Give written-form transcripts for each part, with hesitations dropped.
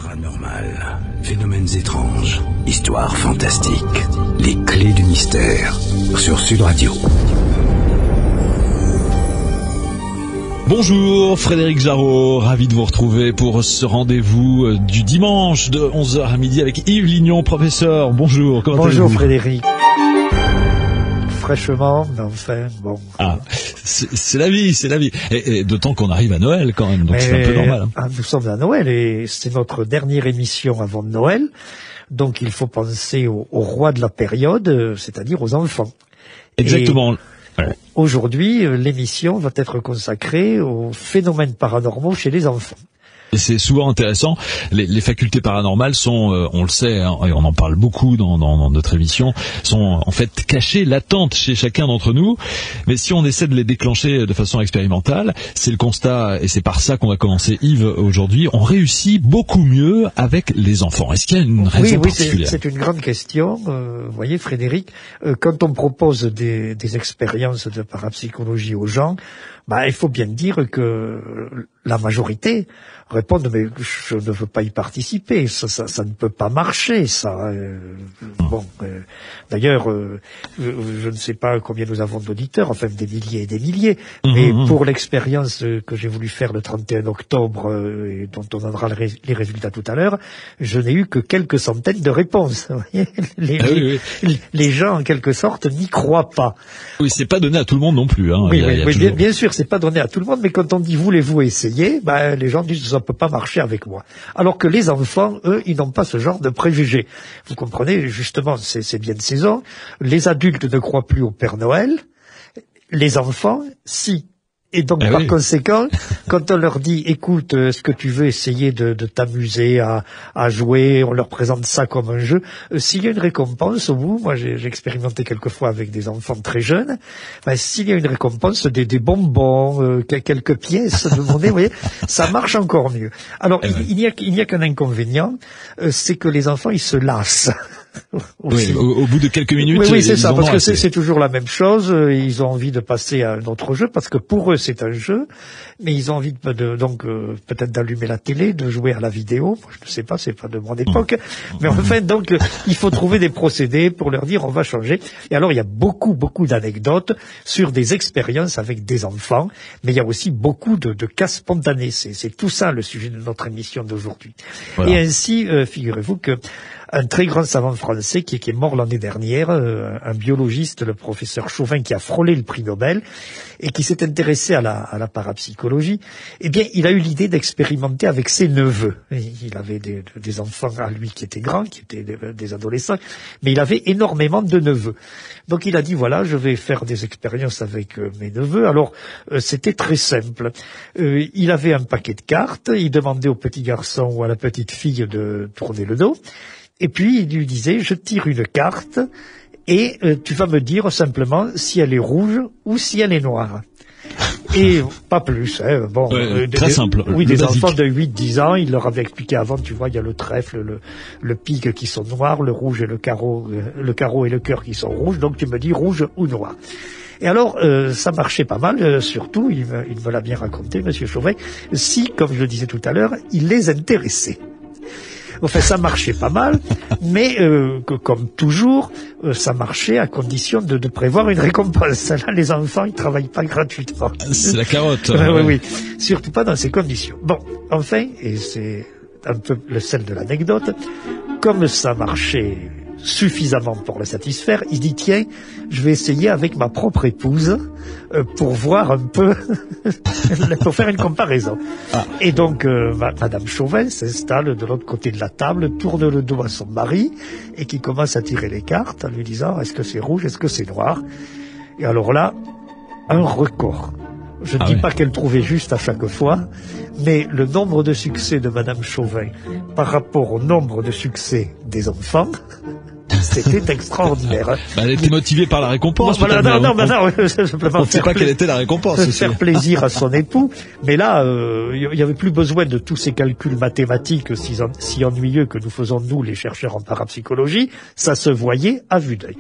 Paranormal, phénomènes étranges, histoires fantastiques, les clés du mystère, sur Sud Radio. Bonjour, Frédéric Jarraud, ravi de vous retrouver pour ce rendez-vous du dimanche de 11h à midi avec Yves Lignon, professeur. Bonjour, comment allez-vous ? Bonjour Frédéric. Fraîchement, mais enfin, bon. Ah, c'est la vie, c'est la vie. Et d'autant qu'on arrive à Noël quand même, donc c'est un peu normal. Nous sommes à Noël et c'est notre dernière émission avant Noël. Donc il faut penser au roi de la période, c'est-à-dire aux enfants. Exactement. Ouais. Aujourd'hui, l'émission va être consacrée aux phénomènes paranormaux chez les enfants. Et c'est souvent intéressant. Les facultés paranormales sont, on le sait, hein, et on en parle beaucoup dans notre émission, sont en fait cachées, latentes chez chacun d'entre nous. Mais si on essaie de les déclencher de façon expérimentale, c'est le constat, et c'est par ça qu'on va commencer, Yves, aujourd'hui, on réussit beaucoup mieux avec les enfants. Est-ce qu'il y a une raison particulière ? Oui, c'est une grande question. Vous voyez, Frédéric, quand on propose des expériences de parapsychologie aux gens, il faut bien dire que la majorité répondent mais je ne veux pas y participer, ça ne peut pas marcher, ça. D'ailleurs, je ne sais pas combien nous avons d'auditeurs, enfin des milliers et des milliers, mais pour l'expérience que j'ai voulu faire le 31 octobre et dont on donnera les résultats tout à l'heure, je n'ai eu que quelques centaines de réponses. Les gens, en quelque sorte, n'y croient pas. Oui, c'est pas donné à tout le monde non plus. Hein. Bien sûr, c'est pas donné à tout le monde, mais quand on dit voulez-vous essayer, les gens disent ça peut pas marcher avec moi. Alors que les enfants, eux, ils n'ont pas ce genre de préjugés. Vous comprenez, justement, c'est bien de saison. Les adultes ne croient plus au Père Noël. Les enfants, si. Et donc, par conséquent, quand on leur dit, écoute, est-ce que tu veux essayer de t'amuser à jouer, on leur présente ça comme un jeu, s'il y a une récompense au bout, moi j'ai expérimenté quelquefois avec des enfants très jeunes, s'il y a une récompense, des bonbons, quelques pièces de monnaie, vous voyez, ça marche encore mieux. Alors, il n'y a qu'un inconvénient, c'est que les enfants, ils se lassent. Oui, au bout de quelques minutes. Oui, c'est ça, parce que c'est toujours la même chose. Ils ont envie de passer à un autre jeu, parce que pour eux c'est un jeu, mais ils ont envie donc peut-être d'allumer la télé, de jouer à la vidéo. Je ne sais pas, c'est pas de mon époque, mais enfin donc il faut trouver des procédés pour leur dire on va changer. Et alors il y a beaucoup d'anecdotes sur des expériences avec des enfants, mais il y a aussi beaucoup de cas spontanés. C'est tout ça le sujet de notre émission d'aujourd'hui. Voilà. Et ainsi, figurez-vous que un très grand savant français qui est mort l'année dernière, un biologiste, le professeur Chauvin, qui a frôlé le prix Nobel et qui s'est intéressé à la parapsychologie, eh bien, il a eu l'idée d'expérimenter avec ses neveux. Il avait des enfants à lui qui étaient grands, qui étaient des adolescents, mais il avait énormément de neveux. Donc il a dit, voilà, je vais faire des expériences avec mes neveux. Alors, c'était très simple. Il avait un paquet de cartes, il demandait au petit garçon ou à la petite fille de tourner le dos. Et puis, il lui disait, je tire une carte et tu vas me dire simplement si elle est rouge ou si elle est noire. Et pas plus. Hein. Très simple. Oui, des basique. Enfants de 8-10 ans, il leur avait expliqué avant, tu vois, il y a le trèfle, le pique qui sont noirs, le rouge et le carreau et le cœur qui sont rouges, donc tu me dis rouge ou noir. Et alors, ça marchait pas mal, surtout, il me l'a bien raconté, Monsieur Chauvin, si, comme je le disais tout à l'heure, il les intéressait. Enfin, ça marchait pas mal, mais comme toujours, ça marchait à condition de prévoir une récompense. Là, les enfants, ils travaillent pas gratuitement. C'est la carotte. Oui, surtout pas dans ces conditions. Bon, enfin, et c'est un peu le sel de l'anecdote, comme ça marchait suffisamment pour le satisfaire, il dit tiens, je vais essayer avec ma propre épouse pour voir un peu, pour faire une comparaison. Et donc Madame Chauvin s'installe de l'autre côté de la table, tourne le dos à son mari et qui commence à tirer les cartes en lui disant est-ce que c'est rouge, est-ce que c'est noir. Et alors là, un record. Je ne dis pas qu'elle trouvait juste à chaque fois, mais le nombre de succès de Madame Chauvin par rapport au nombre de succès des enfants, c'était extraordinaire. Elle était motivée par la récompense. Non, simplement. On ne sait pas quelle était la récompense. Faire plaisir à son époux. Mais là, il n'y avait plus besoin de tous ces calculs mathématiques si ennuyeux que nous faisons, nous, les chercheurs en parapsychologie. Ça se voyait à vue d'œil.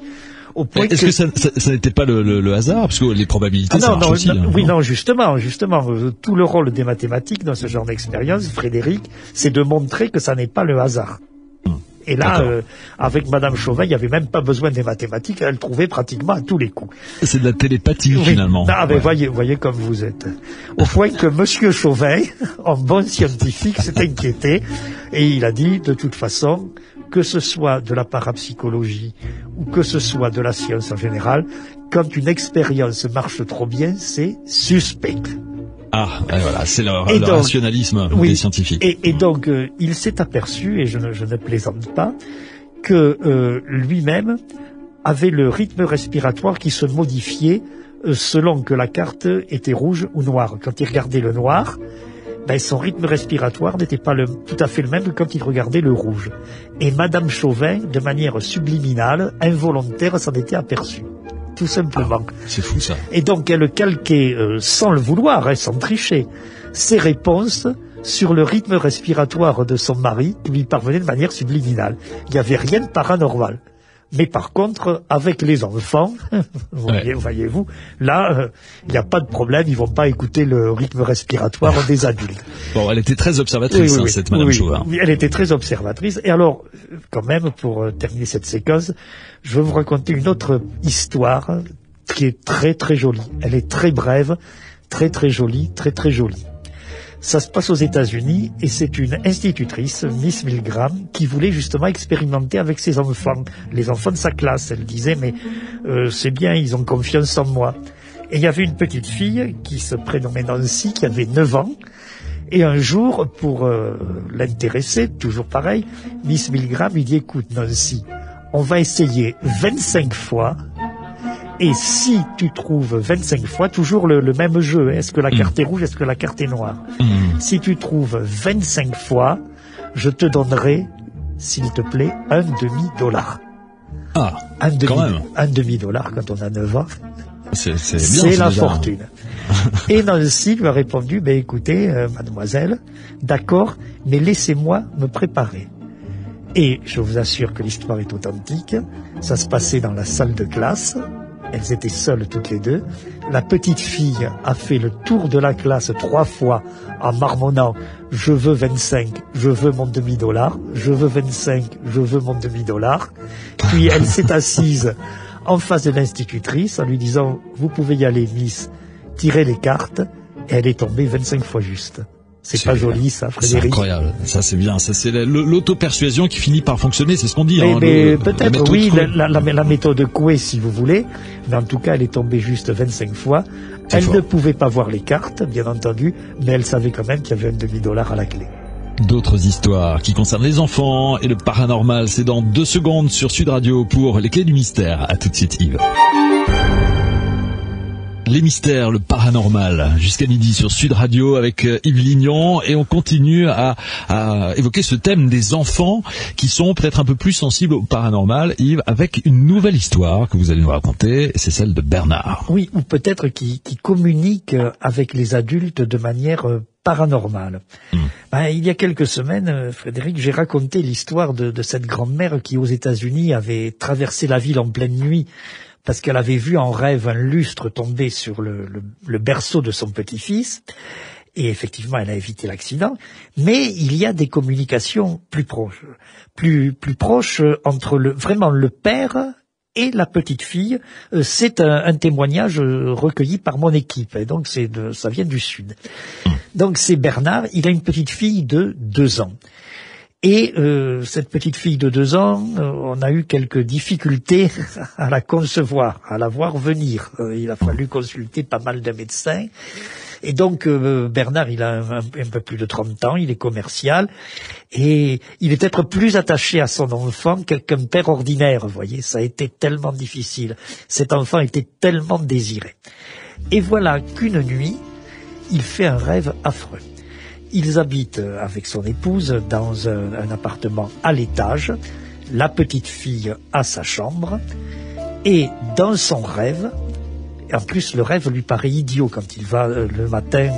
Au point Est-ce que ça n'était pas le hasard, parce que les probabilités, ça marche aussi. Non, justement, tout le rôle des mathématiques dans ce genre d'expérience, Frédéric, c'est de montrer que ça n'est pas le hasard. Et là, avec Madame Chauvin, il n'y avait même pas besoin des mathématiques, elle trouvait pratiquement à tous les coups. C'est de la télépathie, finalement. Voyez comme vous êtes. Au point que Monsieur Chauvin, en bon scientifique, s'est inquiété, et il a dit, de toute façon, que ce soit de la parapsychologie, ou que ce soit de la science en général, quand une expérience marche trop bien, c'est suspect. Voilà, c'est le rationalisme des scientifiques. Et donc, il s'est aperçu, et je ne plaisante pas, que lui-même avait le rythme respiratoire qui se modifiait selon que la carte était rouge ou noire. Quand il regardait le noir, son rythme respiratoire n'était pas tout à fait le même que quand il regardait le rouge. Et Madame Chauvin, de manière subliminale, involontaire, s'en était aperçue. Tout simplement. C'est fou ça. Et donc elle calquait, sans le vouloir, sans tricher, ses réponses sur le rythme respiratoire de son mari, qui lui parvenait de manière subliminale. Il n'y avait rien de paranormal. Mais par contre, avec les enfants, voyez-vous, là, il n'y a pas de problème, ils vont pas écouter le rythme respiratoire des adultes. Bon, elle était très observatrice, cette Madame Chauvin. Oui, elle était très observatrice. Et alors, quand même, pour terminer cette séquence, je vais vous raconter une autre histoire qui est très très jolie. Elle est très brève, très très jolie, très très jolie. Ça se passe aux États-Unis et c'est une institutrice, Miss Milgram, qui voulait justement expérimenter avec ses enfants, les enfants de sa classe. Elle disait, mais c'est bien, ils ont confiance en moi. Et il y avait une petite fille qui se prénommait Nancy, qui avait 9 ans. Et un jour, pour l'intéresser, toujours pareil, Miss Milgram lui dit, écoute Nancy, on va essayer 25 fois. Et si tu trouves 25 fois, toujours le même jeu, est-ce que la carte est rouge, est-ce que la carte est noire? Si tu trouves 25 fois, je te donnerai, s'il te plaît, $1 demi-dollar. Un demi-dollar quand on a 9 ans. C'est la fortune. Et Nancy lui a répondu, écoutez, mademoiselle, d'accord, mais laissez-moi me préparer. Et je vous assure que l'histoire est authentique. Ça se passait dans la salle de classe. Elles étaient seules toutes les deux. La petite fille a fait le tour de la classe 3 fois en marmonnant « Je veux 25, je veux mon demi-dollar, je veux 25, je veux mon demi-dollar ». Puis elle s'est assise en face de l'institutrice en lui disant « Vous pouvez y aller, Miss, tirez les cartes ». Et elle est tombée 25 fois juste. C'est pas joli, ça, Frédéric. C'est incroyable. Ça, c'est bien. Ça, c'est l'auto-persuasion qui finit par fonctionner. C'est ce qu'on dit. Mais peut-être, oui, la méthode Coué, si vous voulez. Mais en tout cas, elle est tombée juste 25 fois. Elle ne pouvait pas voir les cartes, bien entendu, mais elle savait quand même qu'il y avait $1 demi-dollar à la clé. D'autres histoires qui concernent les enfants et le paranormal, c'est dans 2 secondes sur Sud Radio pour les clés du mystère. À tout de suite, Yves. Les mystères, le paranormal, jusqu'à midi sur Sud Radio avec Yves Lignon, et on continue à évoquer ce thème des enfants qui sont peut-être un peu plus sensibles au paranormal, Yves, avec une nouvelle histoire que vous allez nous raconter, c'est celle de Bernard. Oui, ou peut-être qui communique avec les adultes de manière paranormale. Il y a quelques semaines, Frédéric, j'ai raconté l'histoire de cette grand-mère qui, aux États-Unis, avait traversé la ville en pleine nuit parce qu'elle avait vu en rêve un lustre tomber sur le berceau de son petit-fils. Et effectivement, elle a évité l'accident. Mais il y a des communications plus proches. Plus proches entre vraiment le père et la petite fille. C'est un témoignage recueilli par mon équipe. Et donc, ça vient du Sud. Donc, c'est Bernard. Il a une petite fille de 2 ans. Et cette petite fille de 2 ans, on a eu quelques difficultés à la concevoir, à la voir venir. Il a fallu consulter pas mal de médecins. Et donc Bernard, il a un peu plus de 30 ans, il est commercial, et il est peut-être plus attaché à son enfant qu'un père ordinaire, vous voyez. Ça a été tellement difficile. Cet enfant était tellement désiré. Et voilà qu'une nuit, il fait un rêve affreux. Ils habitent avec son épouse dans un appartement à l'étage. La petite fille a sa chambre. Et dans son rêve, en plus le rêve lui paraît idiot quand il va le matin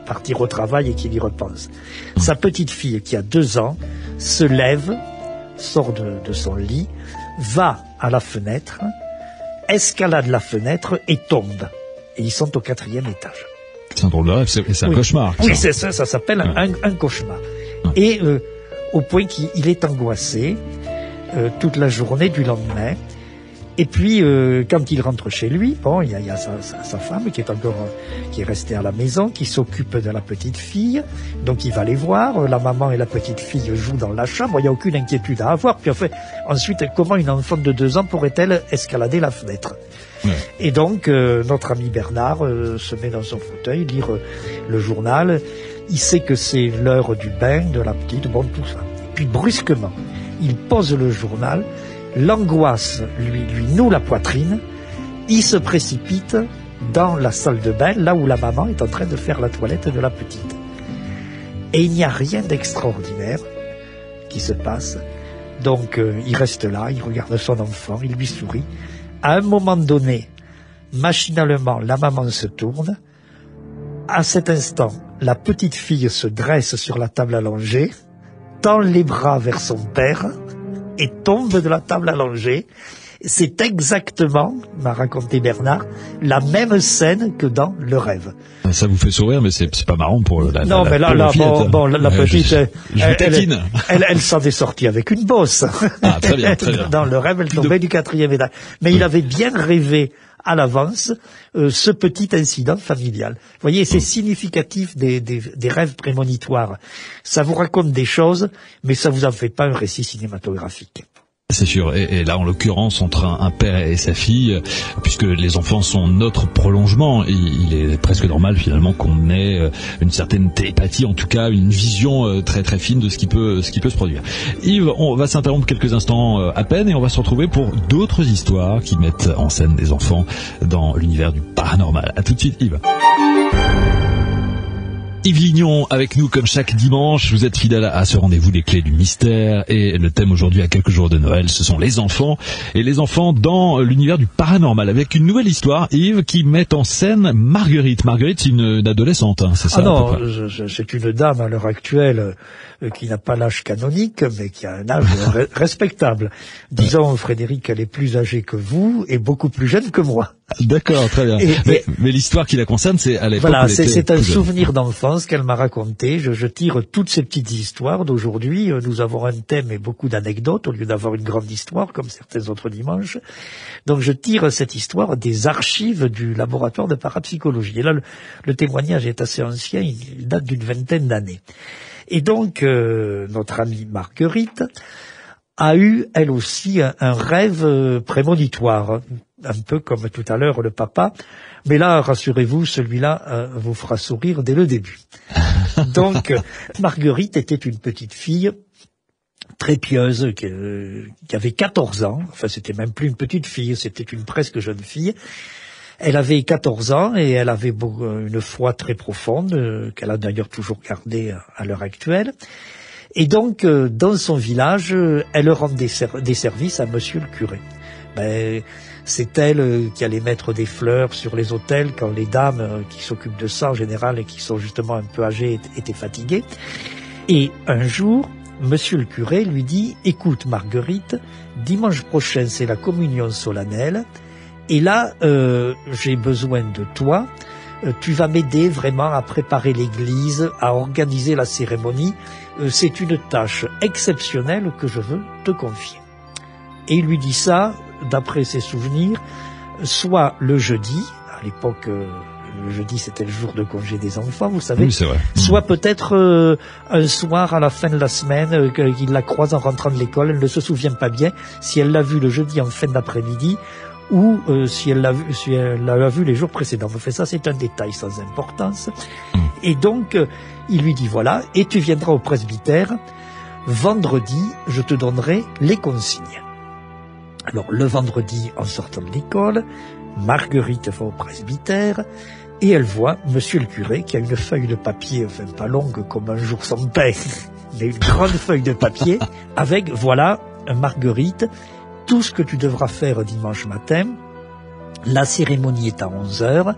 partir au travail et qu'il y repense. Sa petite fille qui a 2 ans se lève, sort de son lit, va à la fenêtre, escalade la fenêtre et tombe. Et ils sont au 4e étage. C'est un drôle de rêve, c'est un cauchemar. Oui, c'est ça s'appelle un cauchemar. Ouais. Et au point qu'il est angoissé toute la journée du lendemain. Et puis, quand il rentre chez lui, bon, il y a sa femme qui est restée à la maison, qui s'occupe de la petite fille. Donc, il va les voir. La maman et la petite fille jouent dans la chambre. Il n'y a aucune inquiétude à avoir. Puis, ensuite, comment une enfant de 2 ans pourrait-elle escalader la fenêtre? Ouais. Et donc, notre ami Bernard se met dans son fauteuil, lire le journal. Il sait que c'est l'heure du bain de la petite, bon, tout ça. Et puis, brusquement, il pose le journal. L'angoisse lui noue la poitrine, il se précipite dans la salle de bain, là où la maman est en train de faire la toilette de la petite. Et il n'y a rien d'extraordinaire qui se passe. Donc il reste là, il regarde son enfant, il lui sourit. À un moment donné, machinalement, la maman se tourne. À cet instant, la petite fille se dresse sur la table allongée, tend les bras vers son père, et tombe de la table allongée. C'est exactement, m'a raconté Bernard, la même scène que dans le rêve. Ça vous fait sourire, mais c'est pas marrant pour la non, mais là, la petite, je taquine. Elle s'en est sortie avec une bosse. Ah, très bien, très bien. Dans le rêve, elle tombait du 4e étage. Mais il avait bien rêvé à l'avance ce petit incident familial. Vous voyez, c'est significatif des rêves prémonitoires. Ça vous raconte des choses, mais ça vous en fait pas un récit cinématographique. C'est sûr, et là en l'occurrence entre un père et sa fille, puisque les enfants sont notre prolongement, il est presque normal finalement qu'on ait une certaine télépathie, en tout cas une vision très très fine de ce qui peut se produire. Yves, on va s'interrompre quelques instants à peine et on va se retrouver pour d'autres histoires qui mettent en scène des enfants dans l'univers du paranormal. À tout de suite Yves. Yves Lignon avec nous comme chaque dimanche. Vous êtes fidèle à ce rendez-vous des clés du mystère et le thème aujourd'hui à quelques jours de Noël, ce sont les enfants et les enfants dans l'univers du paranormal avec une nouvelle histoire, Yves, qui met en scène Marguerite. Marguerite, c'est une adolescente, hein, c'est ça? Ah non, c'est une dame à l'heure actuelle qui n'a pas l'âge canonique, mais qui a un âge respectable. Disons, Frédéric, elle est plus âgée que vous et beaucoup plus jeune que moi. D'accord, très bien. Mais l'histoire qui la concerne, c'est à l'époque. Voilà, c'est un souvenir d'enfance qu'elle m'a raconté. Je tire toutes ces petites histoires d'aujourd'hui. Nous avons un thème et beaucoup d'anecdotes au lieu d'avoir une grande histoire comme certains autres dimanches. Donc je tire cette histoire des archives du laboratoire de parapsychologie. Et là, le témoignage est assez ancien, il date d'une 20aine d'années. Et donc, notre amie Marguerite a eu, elle aussi, un rêve prémonitoire, un peu comme tout à l'heure le papa. Mais là, rassurez-vous, celui-là vous fera sourire dès le début. Donc, Marguerite était une petite fille très pieuse, qui avait 14 ans. Enfin, c'était même plus une petite fille, c'était une presque jeune fille. Elle avait 14 ans et elle avait une foi très profonde, qu'elle a d'ailleurs toujours gardée à l'heure actuelle. Et donc, dans son village, elle rend des services à monsieur le curé. C'est elle qui allait mettre des fleurs sur les autels quand les dames qui s'occupent de ça en général et qui sont justement un peu âgées étaient fatiguées. Et un jour, monsieur le curé lui dit « Écoute Marguerite, dimanche prochain c'est la communion solennelle et là j'ai besoin de toi. Tu vas m'aider vraiment à préparer l'église, à organiser la cérémonie. C'est une tâche exceptionnelle que je veux te confier. » Et il lui dit ça, d'après ses souvenirs, soit le jeudi, à l'époque, le jeudi c'était le jour de congé des enfants, vous savez, oui, c'est vrai. Soit peut-être un soir à la fin de la semaine, qu'il la croise en rentrant de l'école, elle ne se souvient pas bien si elle l'a vu le jeudi en fin d'après-midi, ou si elle l'a vu les jours précédents. Enfin, ça, c'est un détail sans importance. Et donc, il lui dit, voilà, et tu viendras au presbytère, vendredi, je te donnerai les consignes. Alors, le vendredi, en sortant de l'école, Marguerite va au presbytère, et elle voit monsieur le curé qui a une feuille de papier, enfin pas longue comme un jour sans pain, mais une grande feuille de papier, avec, voilà, Marguerite, tout ce que tu devras faire dimanche matin. La cérémonie est à 11h.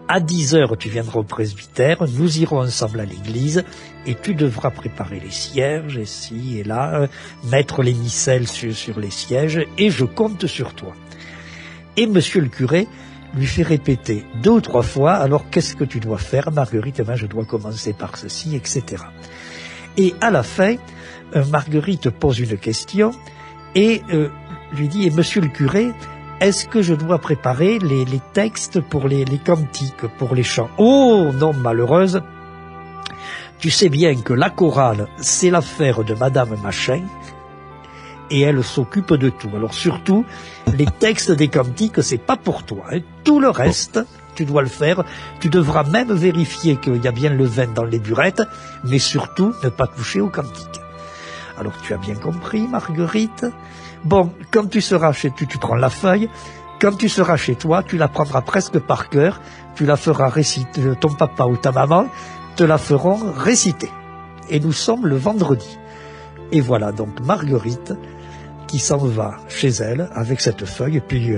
À 10h, tu viendras au presbytère, nous irons ensemble à l'église, et tu devras préparer les cierges, ici et là, mettre les missels sur les sièges, et je compte sur toi. Et monsieur le curé lui fait répéter 2 ou 3 fois, alors qu'est-ce que tu dois faire, Marguerite? Ben, je dois commencer par ceci, etc. Et à la fin, Marguerite pose une question, et lui dit, et monsieur le curé, est-ce que je dois préparer les textes pour les cantiques, pour les chants? Oh non, malheureuse, tu sais bien que la chorale, c'est l'affaire de Madame Machin, et elle s'occupe de tout. Alors surtout, les textes des cantiques, c'est pas pour toi. Hein. Tout le reste, tu dois le faire. Tu devras même vérifier qu'il y a bien le vin dans les burettes, mais surtout, ne pas toucher aux cantiques. Alors tu as bien compris, Marguerite. Bon, quand tu seras chez toi, tu prends la feuille. Quand tu seras chez toi, tu la prendras presque par cœur. Tu la feras réciter, ton papa ou ta maman te la feront réciter. Et nous sommes le vendredi. Et voilà donc Marguerite qui s'en va chez elle avec cette feuille, et puis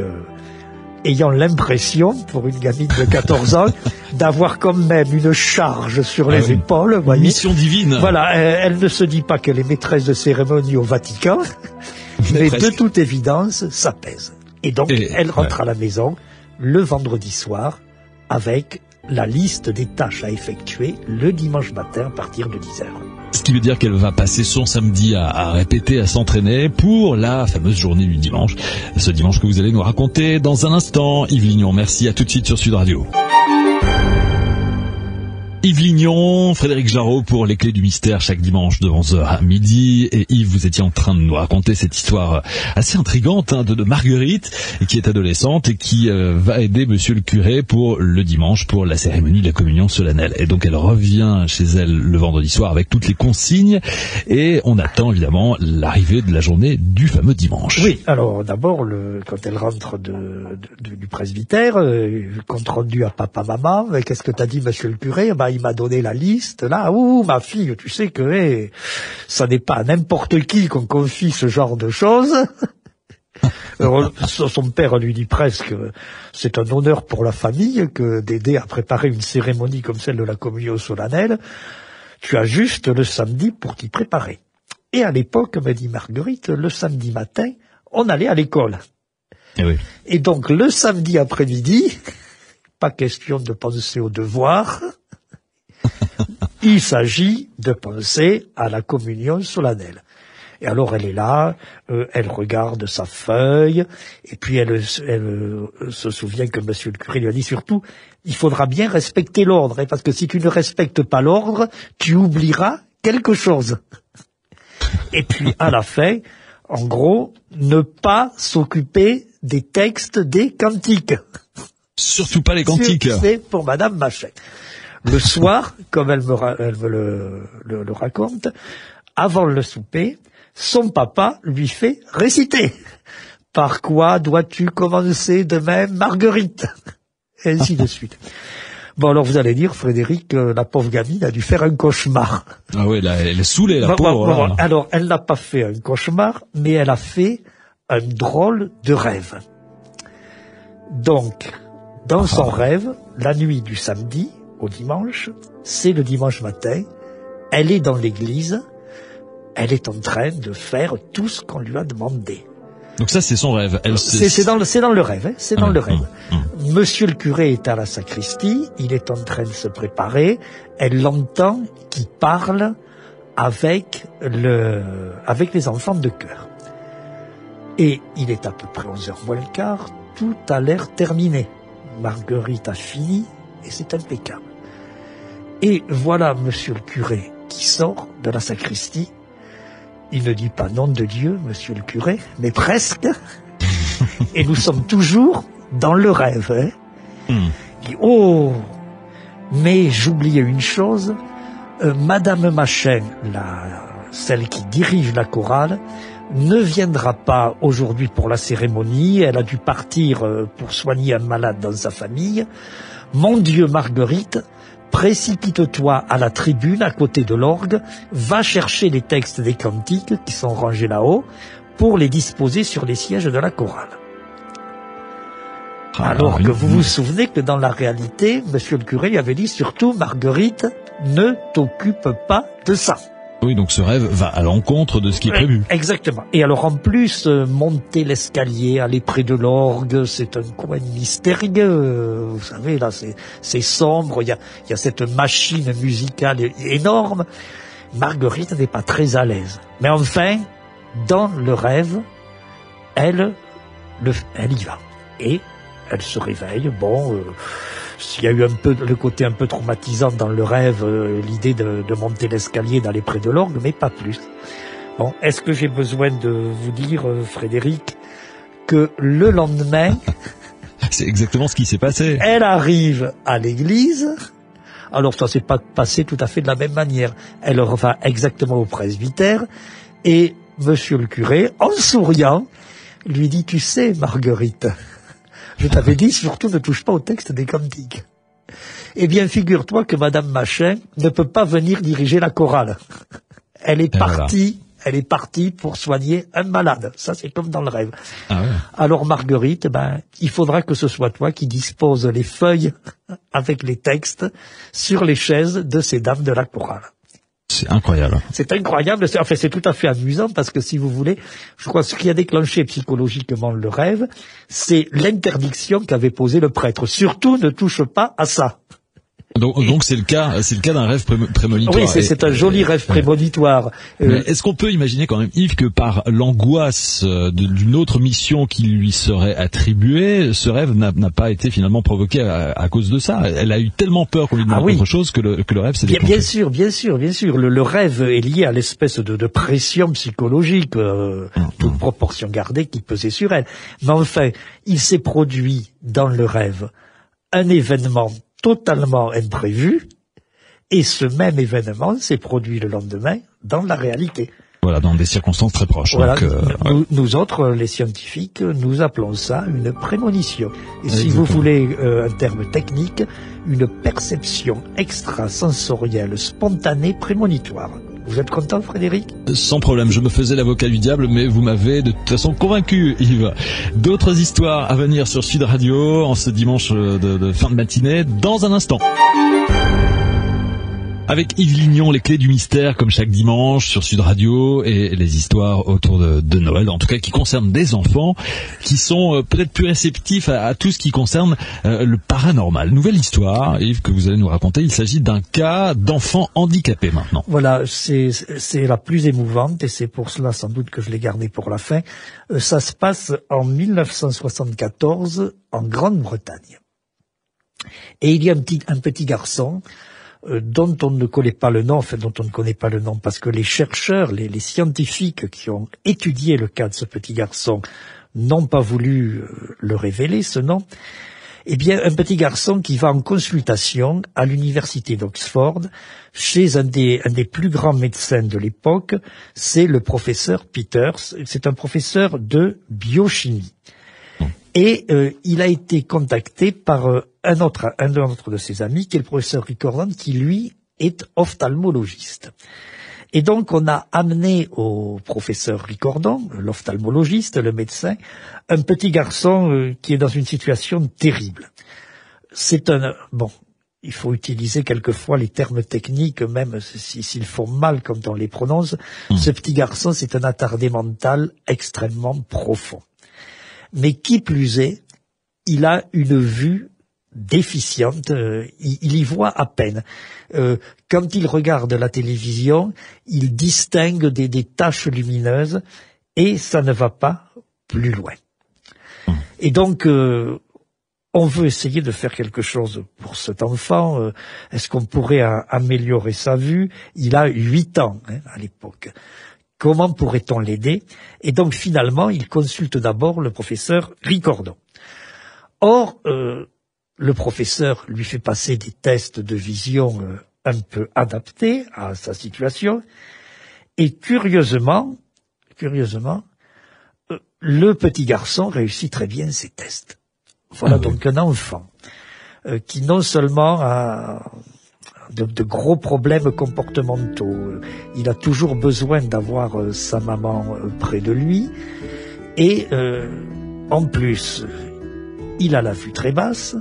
ayant l'impression, pour une gamine de 14 ans, d'avoir quand même une charge sur les épaules. Une voyez. Mission divine. Voilà, elle ne se dit pas qu'elle est maîtresse de cérémonie au Vatican, mais de toute évidence, ça pèse. Et donc, elle rentre à la maison le vendredi soir avec la liste des tâches à effectuer le dimanche matin à partir de 10h. Ce qui veut dire qu'elle va passer son samedi à répéter, à s'entraîner pour la fameuse journée du dimanche. Ce dimanche que vous allez nous raconter dans un instant. Yves Lignon, merci, à tout de suite sur Sud Radio. Yves Lignon, Frédéric Jarreau pour les clés du mystère chaque dimanche de 11h à midi. Et Yves, vous étiez en train de nous raconter cette histoire assez intrigante de Marguerite, qui est adolescente et qui va aider monsieur le curé pour le dimanche, pour la cérémonie de la communion solennelle. Et donc elle revient chez elle le vendredi soir avec toutes les consignes et on attend évidemment l'arrivée de la journée du fameux dimanche. Oui, alors d'abord, quand elle rentre du presbytère, compte rendu à papa-maman, qu'est-ce que t'as dit monsieur le curé? Il m'a donné la liste, là, ma fille, tu sais que ça n'est pas à n'importe qui qu'on confie ce genre de choses. Son père lui dit presque, c'est un honneur pour la famille que d'aider à préparer une cérémonie comme celle de la communion solennelle. Tu as juste le samedi pour t'y préparer. Et à l'époque, me dit Marguerite, le samedi matin, on allait à l'école. Et donc le samedi après-midi, pas question de penser aux devoirs. Il s'agit de penser à la communion solennelle. Et alors elle est là, elle regarde sa feuille, et puis elle se souvient que monsieur le curé lui a dit surtout, il faudra bien respecter l'ordre, parce que si tu ne respectes pas l'ordre, tu oublieras quelque chose. Et puis à la fin, en gros, ne pas s'occuper des textes des cantiques. Surtout pas les cantiques. C'est pour Madame Machet. Le soir, comme elle me le raconte, avant le souper, son papa lui fait réciter. Par quoi dois-tu commencer demain, Marguerite? Et ainsi de suite. Bon, alors vous allez dire, Frédéric, la pauvre gamine a dû faire un cauchemar. Ah oui, là, elle est saoulée, la pauvre. Alors, elle n'a pas fait un cauchemar, mais elle a fait un drôle de rêve. Donc, dans son rêve, la nuit du samedi au dimanche, c'est le dimanche matin, elle est dans l'église, elle est en train de faire tout ce qu'on lui a demandé. Donc ça, c'est son rêve. C'est dans le rêve, c'est dans le rêve. Monsieur le curé est à la sacristie, il est en train de se préparer, elle l'entend qui parle avec les enfants de chœur. Et il est à peu près 11h moins le quart, tout a l'air terminé. Marguerite a fini et c'est impeccable. Et voilà monsieur le curé qui sort de la sacristie. Il ne dit pas nom de Dieu, monsieur le curé, mais presque. Et nous sommes toujours dans le rêve. Il dit, mais j'oubliais une chose, Madame Machin, celle qui dirige la chorale, ne viendra pas aujourd'hui pour la cérémonie. Elle a dû partir pour soigner un malade dans sa famille. Mon Dieu, Marguerite, précipite-toi à la tribune à côté de l'orgue, va chercher les textes des cantiques qui sont rangés là-haut pour les disposer sur les sièges de la chorale. Alors que vous vous souvenez que dans la réalité, monsieur le curé lui avait dit surtout, Marguerite, ne t'occupe pas de ça. Oui, donc ce rêve va à l'encontre de ce qui est prévu. Exactement. Et alors en plus, monter l'escalier, aller près de l'orgue, c'est un coin mystérieux. Vous savez, là, c'est sombre, il y a cette machine musicale énorme. Marguerite n'est pas très à l'aise. Mais enfin, dans le rêve, elle y va. Et elle se réveille. S'il y a eu un peu le côté un peu traumatisant dans le rêve, l'idée de monter l'escalier, d'aller près de l'orgue, mais pas plus. Bon, est-ce que j'ai besoin de vous dire, Frédéric, que le lendemain... C'est exactement ce qui s'est passé. Elle arrive à l'église. Alors ça s'est pas passé tout à fait de la même manière. Elle va exactement au presbytère et monsieur le curé, en souriant, lui dit, tu sais, Marguerite, je t'avais dit, surtout ne touche pas au texte des cantiques. Eh bien, figure-toi que madame Machin ne peut pas venir diriger la chorale. Elle est partie pour soigner un malade. Ça, c'est comme dans le rêve. Ah ouais. Alors, Marguerite, il faudra que ce soit toi qui disposes les feuilles avec les textes sur les chaises de ces dames de la chorale. C'est incroyable. C'est incroyable. C'est tout à fait amusant parce que si vous voulez, je crois que ce qui a déclenché psychologiquement le rêve, c'est l'interdiction qu'avait posée le prêtre. Surtout, ne touche pas à ça. Donc c'est le cas d'un rêve prémonitoire. Oui, c'est un joli rêve prémonitoire. Mais est-ce qu'on peut imaginer quand même, Yves, que par l'angoisse d'une autre mission qui lui serait attribuée, ce rêve n'a pas été finalement provoqué à cause de ça? Elle a eu tellement peur qu'on lui demande autre chose que le rêve s'est déclenché. Bien sûr. Le rêve est lié à l'espèce de pression psychologique, toute proportion gardée, qui pesait sur elle. Mais enfin, il s'est produit dans le rêve un événement totalement imprévu, et ce même événement s'est produit le lendemain dans la réalité. Voilà, dans des circonstances très proches. Voilà, donc, nous autres, les scientifiques, nous appelons ça une prémonition. Et si vous voulez un terme technique, une perception extrasensorielle spontanée prémonitoire. Vous êtes content, Frédéric? Sans problème, je me faisais l'avocat du diable, mais vous m'avez de toute façon convaincu, Yves. D'autres histoires à venir sur Sud Radio en ce dimanche de fin de matinée, dans un instant. Avec Yves Lignon, les clés du mystère, comme chaque dimanche sur Sud Radio, et les histoires autour de Noël, en tout cas qui concernent des enfants, qui sont peut-être plus réceptifs à tout ce qui concerne le paranormal. Nouvelle histoire, Yves, que vous allez nous raconter. Il s'agit d'un cas d'enfant handicapé maintenant. Voilà, c'est la plus émouvante, et c'est pour cela sans doute que je l'ai gardée pour la fin. Ça se passe en 1974 en Grande-Bretagne. Et il y a un petit garçon dont on ne connaît pas le nom, parce que les chercheurs, les scientifiques qui ont étudié le cas de ce petit garçon n'ont pas voulu le révéler, ce nom. Eh bien, un petit garçon qui va en consultation à l'université d'Oxford chez un des plus grands médecins de l'époque, c'est le professeur Peters. C'est un professeur de biochimie. Et il a été contacté par un autre de ses amis, qui est le professeur Ricordan, qui lui est ophtalmologiste. Et donc on a amené au professeur Ricordan, l'ophtalmologiste, le médecin, un petit garçon qui est dans une situation terrible. Il faut utiliser quelquefois les termes techniques, même s'ils font mal quand on les prononce. Ce petit garçon, c'est un attardé mental extrêmement profond. Mais qui plus est, il a une vue déficiente, il y voit à peine. Quand il regarde la télévision, il distingue des taches lumineuses et ça ne va pas plus loin. Et donc, on veut essayer de faire quelque chose pour cet enfant. Est-ce qu'on pourrait améliorer sa vue? Il a 8 ans à l'époque. Comment pourrait-on l'aider? Et donc finalement, il consulte d'abord le professeur Ricordan. Or, le professeur lui fait passer des tests de vision un peu adaptés à sa situation. Et curieusement, le petit garçon réussit très bien ses tests. Voilà donc un enfant qui non seulement a de gros problèmes comportementaux. Il a toujours besoin d'avoir sa maman près de lui. Et en plus, il a la vue très basse,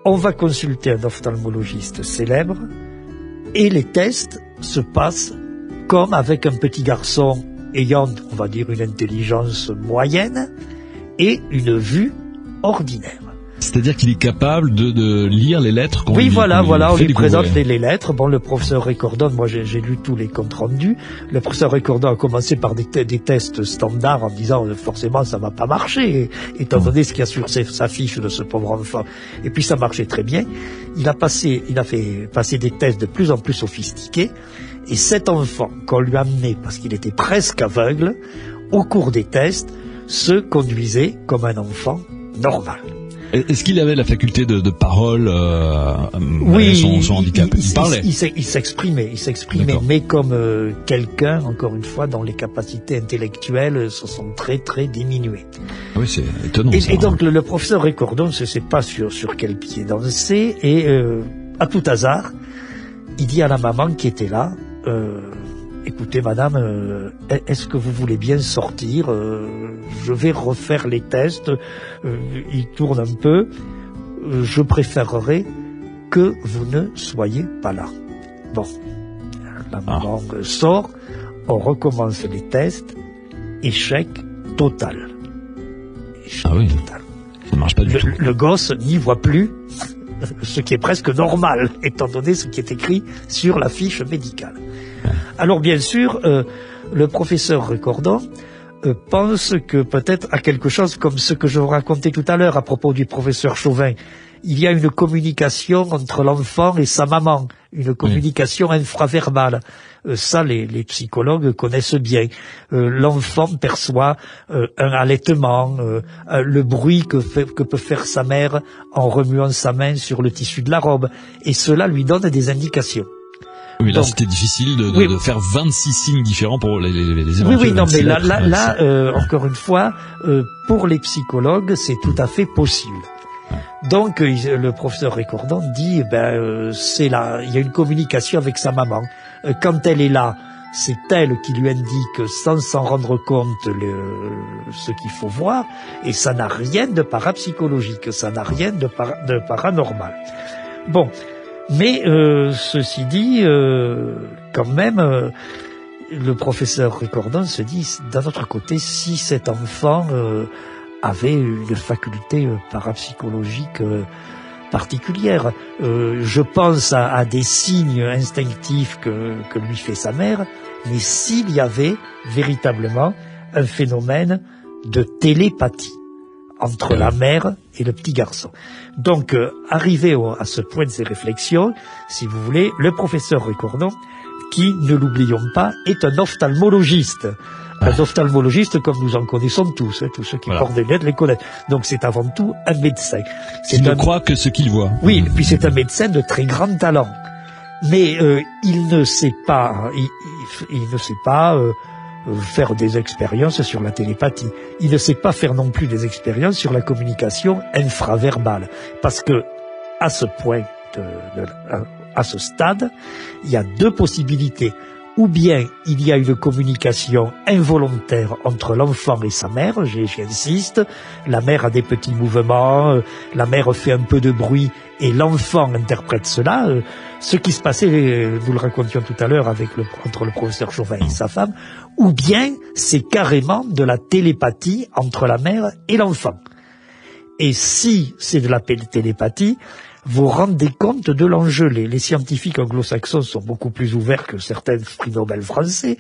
on va consulter un ophtalmologiste célèbre, et les tests se passent comme avec un petit garçon ayant, on va dire, une intelligence moyenne et une vue ordinaire. C'est-à-dire qu'il est capable de lire les lettres qu'on Oui, voilà, on lui présente découvrir. les lettres. Bon, le professeur Recordon, moi j'ai lu tous les comptes rendus. Le professeur Recordon a commencé par des tests standards en disant forcément ça va pas marcher, étant donné ce qu'il y a sur sa fiche de ce pauvre enfant. Et puis ça marchait très bien. Il a fait passer des tests de plus en plus sophistiqués. Et cet enfant qu'on lui a amené, parce qu'il était presque aveugle, au cours des tests, se conduisait comme un enfant normal. Est-ce qu'il avait la faculté de parole, oui, son handicap? Il parlait. Il s'exprimait, mais comme quelqu'un, encore une fois, dont les capacités intellectuelles se sont très très diminuées. Oui, c'est étonnant. Et donc le professeur Recordon ne sait pas sur quel pied danser, et à tout hasard, il dit à la maman qui était là, écoutez madame, est-ce que vous voulez bien sortir, je vais refaire les tests, il tourne un peu, je préférerais que vous ne soyez pas là. Bon, la maman sort, on recommence les tests, échec total. Total. Ça ne marche pas du tout. Le gosse n'y voit plus, ce qui est presque normal, étant donné ce qui est écrit sur la fiche médicale. Alors bien sûr, le professeur Recordon pense que peut-être à quelque chose comme ce que je vous racontais tout à l'heure à propos du professeur Chauvin. Il y a une communication entre l'enfant et sa maman, une communication infraverbale. Ça, les psychologues connaissent bien. L'enfant perçoit un allaitement, le bruit que peut faire sa mère en remuant sa main sur le tissu de la robe. Et cela lui donne des indications. Oui, là, c'était difficile de faire 26 signes différents pour les éventuels. Oui, non, mais là, encore une fois, pour les psychologues, c'est tout à fait possible. Donc, le professeur Recordon dit, c'est là, il y a une communication avec sa maman. Quand elle est là, c'est elle qui lui indique, sans s'en rendre compte, ce qu'il faut voir, et ça n'a rien de parapsychologique, ça n'a rien de paranormal. Bon. Mais ceci dit, quand même, le professeur Recordon se dit, d'un autre côté, si cet enfant avait une faculté parapsychologique particulière, je pense à des signes instinctifs que lui fait sa mère, mais s'il y avait véritablement un phénomène de télépathie entre la mère et le petit garçon. Donc, arrivé à ce point de ses réflexions, si vous voulez, le professeur Recordon, qui, ne l'oublions pas, est un ophtalmologiste. Un ophtalmologiste comme nous en connaissons tous, tous ceux qui portent des lunettes les connaissent. Donc c'est avant tout un médecin. Il ne croit que ce qu'il voit. Oui, puis c'est un médecin de très grand talent. Mais il ne sait pas, il ne sait pas faire des expériences sur la télépathie. Il ne sait pas faire non plus des expériences sur la communication infraverbale. Parce que, à ce point, à ce stade, il y a deux possibilités. Ou bien il y a une communication involontaire entre l'enfant et sa mère, j'insiste, la mère a des petits mouvements, la mère fait un peu de bruit et l'enfant interprète cela, ce qui se passait, nous le racontions tout à l'heure entre le professeur Chauvin et sa femme, ou bien c'est carrément de la télépathie entre la mère et l'enfant. Et si c'est de la télépathie, vous rendez compte de l'enjeu. Les scientifiques anglo-saxons sont beaucoup plus ouverts que certains prix Nobel français.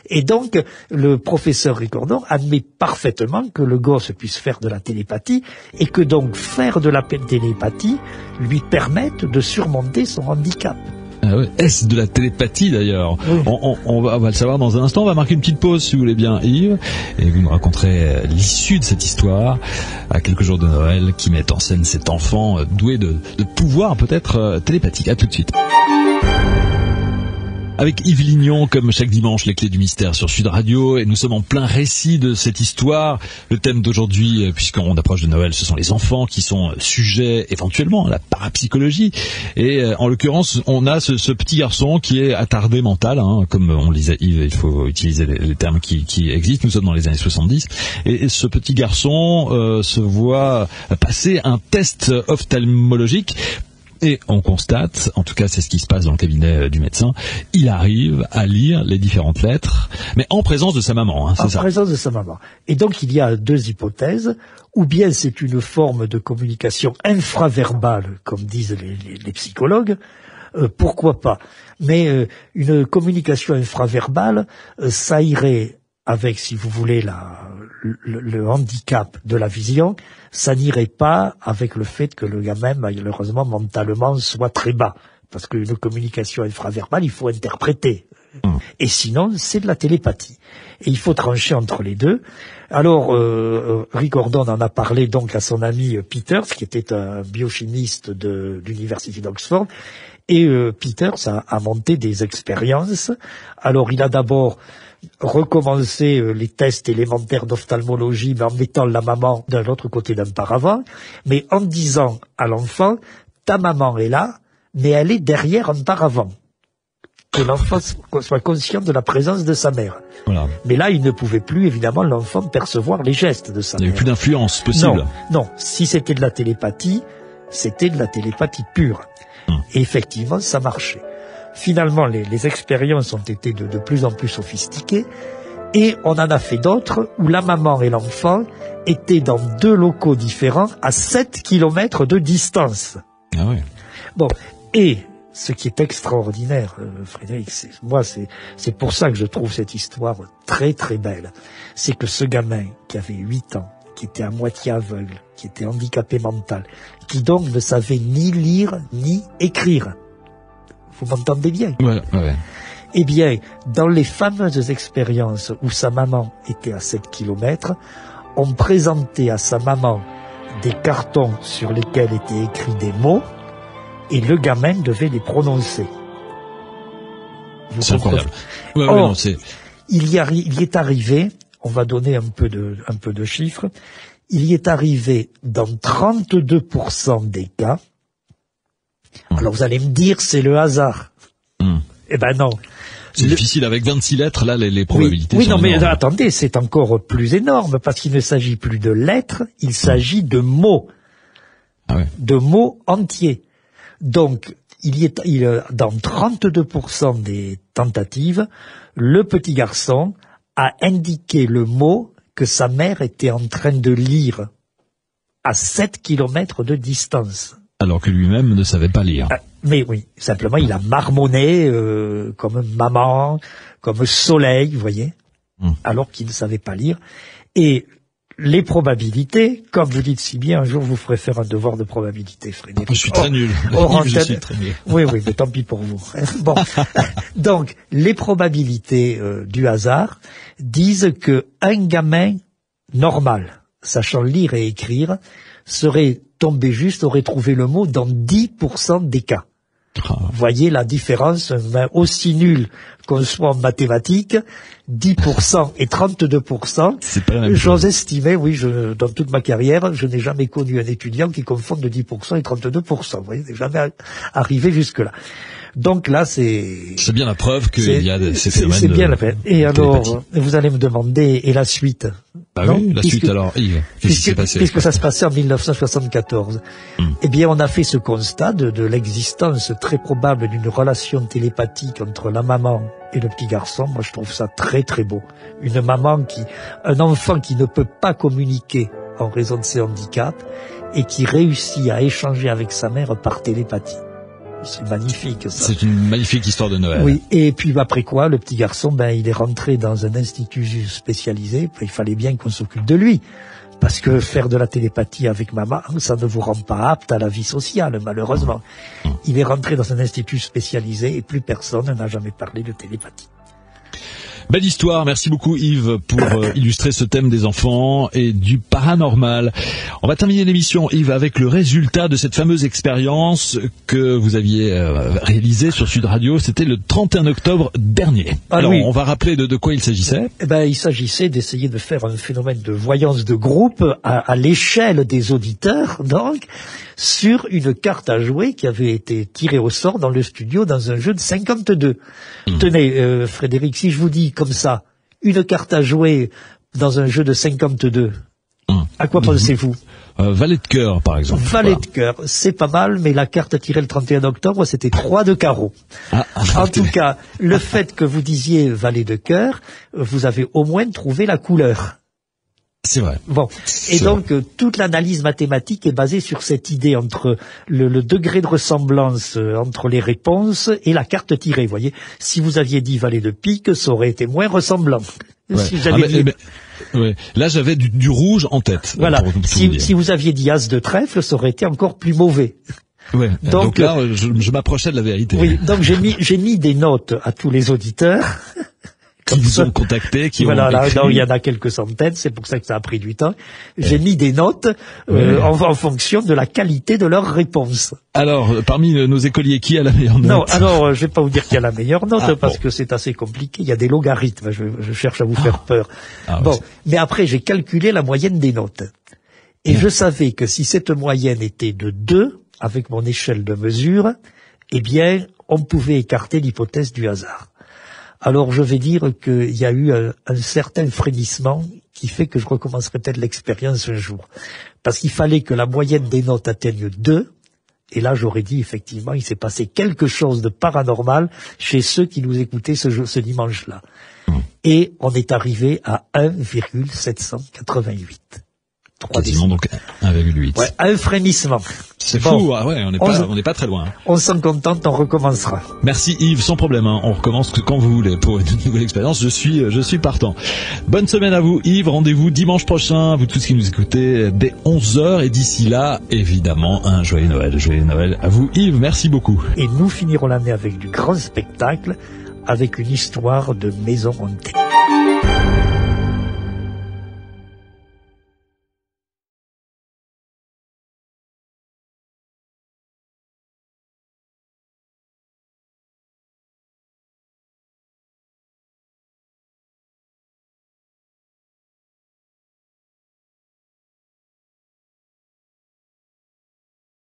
Et donc, le professeur Recordon admet parfaitement que le gosse puisse faire de la télépathie et que donc faire de la télépathie lui permette de surmonter son handicap. Ah ouais. Est-ce de la télépathie d'ailleurs? Oui. On va le savoir dans un instant. On va marquer une petite pause si vous voulez bien, Yves, et vous nous raconterez l'issue de cette histoire à quelques jours de Noël qui met en scène cet enfant doué de pouvoir peut-être télépathique. À tout de suite. Avec Yves Lignon, comme chaque dimanche, les clés du mystère sur Sud Radio, et nous sommes en plein récit de cette histoire. Le thème d'aujourd'hui, puisqu'on approche de Noël, ce sont les enfants qui sont sujets éventuellement à la parapsychologie. Et en l'occurrence, on a ce petit garçon qui est attardé mental, hein, comme on le disait Yves, il faut utiliser les termes qui existent. Nous sommes dans les années 70, et ce petit garçon se voit passer un test ophtalmologique. Et on constate, en tout cas c'est ce qui se passe dans le cabinet du médecin, il arrive à lire les différentes lettres, mais en présence de sa maman, hein, c'est ça. En présence de sa maman. Et donc il y a deux hypothèses, ou bien c'est une forme de communication infraverbale, comme disent les psychologues, pourquoi pas. Mais une communication infraverbale, ça irait avec, si vous voulez, le handicap de la vision, ça n'irait pas avec le fait que le gamin, malheureusement, mentalement, soit très bas. Parce qu'une communication infraverbale, il faut interpréter. Et sinon, c'est de la télépathie. Et il faut trancher entre les deux. Alors, Rick Gordon en a parlé donc à son ami Peters, qui était un biochimiste de l'université d'Oxford. Et Peters a monté des expériences. Alors, il a d'abord recommencer les tests élémentaires d'ophtalmologie, mais en mettant la maman de l'autre côté d'un paravent, mais en disant à l'enfant, ta maman est là, mais elle est derrière un paravent. Que l'enfant soit conscient de la présence de sa mère. Voilà. Mais là, il ne pouvait plus, évidemment, l'enfant percevoir les gestes de sa mère. Il n'y avait plus d'influence possible. Non, si c'était de la télépathie, c'était de la télépathie pure. Et effectivement, ça marchait. Finalement, les expériences ont été de plus en plus sophistiquées et on en a fait d'autres où la maman et l'enfant étaient dans deux locaux différents à 7 kilomètres de distance. Ah oui. Bon, et ce qui est extraordinaire, Frédéric, c'est pour ça que je trouve cette histoire très très belle, c'est que ce gamin qui avait 8 ans, qui était à moitié aveugle, qui était handicapé mental, qui donc ne savait ni lire ni écrire, vous m'entendez bien? Ouais. Eh bien, dans les fameuses expériences où sa maman était à 7 kilomètres, on présentait à sa maman des cartons sur lesquels étaient écrits des mots, et le gamin devait les prononcer. C'est incroyable. Or, il y est arrivé, on va donner un peu de chiffres, il y est arrivé dans 32% des cas. Alors vous allez me dire, c'est le hasard. Eh ben non. C'est difficile, avec 26 lettres, là, les probabilités sont énormes. Mais attendez, c'est encore plus énorme, parce qu'il ne s'agit plus de lettres, il s'agit de mots. Ah ouais. De mots entiers. Donc, dans 32% des tentatives, le petit garçon a indiqué le mot que sa mère était en train de lire à 7 kilomètres de distance. Alors que lui-même ne savait pas lire. Mais oui, simplement il a marmonné comme maman, comme soleil, vous voyez, alors qu'il ne savait pas lire. Et les probabilités, comme vous dites si bien, un jour vous ferez faire un devoir de probabilité, Frédéric. Je suis très nul. Je suis très nul. Oui, mais tant pis pour vous. Bon, donc les probabilités du hasard disent que un gamin normal, sachant lire et écrire, serait tombé juste, aurait trouvé le mot dans 10% des cas. Vous voyez la différence, aussi nul qu'on soit en mathématiques, 10% et 32%. C'est pas la même J'ose estimer, dans toute ma carrière, je n'ai jamais connu un étudiant qui confonde 10% et 32%. Vous voyez, c'est jamais arrivé jusque-là. Donc là, c'est bien la preuve qu'il y a ces phénomènes. C'est bien la peine. Et alors, vous allez me demander, et la suite? Oui, la suite alors, Yves, qu'est-ce qui s'est passé? Puisque ça se passait en 1974. Eh bien, on a fait ce constat de l'existence très probable d'une relation télépathique entre la maman et le petit garçon. Moi, je trouve ça très très beau. Un enfant qui ne peut pas communiquer en raison de ses handicaps et qui réussit à échanger avec sa mère par télépathie. C'est magnifique, ça. C'est une magnifique histoire de Noël. Oui, et puis après quoi, le petit garçon, il est rentré dans un institut spécialisé. Il fallait bien qu'on s'occupe de lui. Parce que faire de la télépathie avec maman, ça ne vous rend pas apte à la vie sociale, malheureusement. Il est rentré dans un institut spécialisé et plus personne n'a jamais parlé de télépathie. Belle histoire, merci beaucoup Yves pour illustrer ce thème des enfants et du paranormal. On va terminer l'émission Yves avec le résultat de cette fameuse expérience que vous aviez réalisée sur Sud Radio, c'était le 31 octobre dernier. Alors oui. On va rappeler de quoi il s'agissait. Il s'agissait d'essayer de faire un phénomène de voyance de groupe à l'échelle des auditeurs, donc, sur une carte à jouer qui avait été tirée au sort dans le studio dans un jeu de 52. Tenez, Frédéric, si je vous dis comme ça, une carte à jouer dans un jeu de 52, à quoi pensez-vous? Valet de cœur, par exemple. Valet de cœur, c'est pas mal, mais la carte tirée le 31 octobre, c'était 3 de carreau. En tout cas, le fait que vous disiez valet de cœur, vous avez au moins trouvé la couleur. C'est vrai. Bon. Et donc, toute l'analyse mathématique est basée sur cette idée entre le degré de ressemblance entre les réponses et la carte tirée. Vous voyez, si vous aviez dit valet de pique, ça aurait été moins ressemblant. Ouais. Si j'avais dit... Ouais. Là, j'avais du rouge en tête. Voilà. Si vous aviez dit as de trèfle, ça aurait été encore plus mauvais. Ouais. Donc là, je m'approchais de la vérité. Oui. Donc j'ai mis des notes à tous les auditeurs. Qui vous ont contacté, qui voilà, ont là, écrit. Il y en a quelques centaines, c'est pour ça que ça a pris du temps. J'ai mis des notes en fonction de la qualité de leurs réponses. Alors, parmi nos écoliers, qui a la meilleure note? Non, alors je vais pas vous dire qui a la meilleure note parce que c'est assez compliqué. Il y a des logarithmes. Je cherche à vous faire peur. Mais après j'ai calculé la moyenne des notes et je savais que si cette moyenne était de 2 avec mon échelle de mesure, eh bien on pouvait écarter l'hypothèse du hasard. Alors je vais dire qu'il y a eu un certain frémissement qui fait que je recommencerai peut-être l'expérience un jour. Parce qu'il fallait que la moyenne des notes atteigne 2, et là j'aurais dit effectivement il s'est passé quelque chose de paranormal chez ceux qui nous écoutaient ce dimanche-là. Et on est arrivé à 1,788. Quasiment donc 1,8. Ouais, un frémissement. C'est fou, on n'est pas très loin. On s'en contente, on recommencera. Merci Yves, sans problème, on recommence quand vous voulez pour une nouvelle expérience, je suis partant. Bonne semaine à vous Yves, rendez-vous dimanche prochain, vous tous qui nous écoutez, dès 11h, et d'ici là, évidemment, un joyeux Noël à vous Yves, merci beaucoup. Et nous finirons l'année avec du grand spectacle, avec une histoire de maison hantée.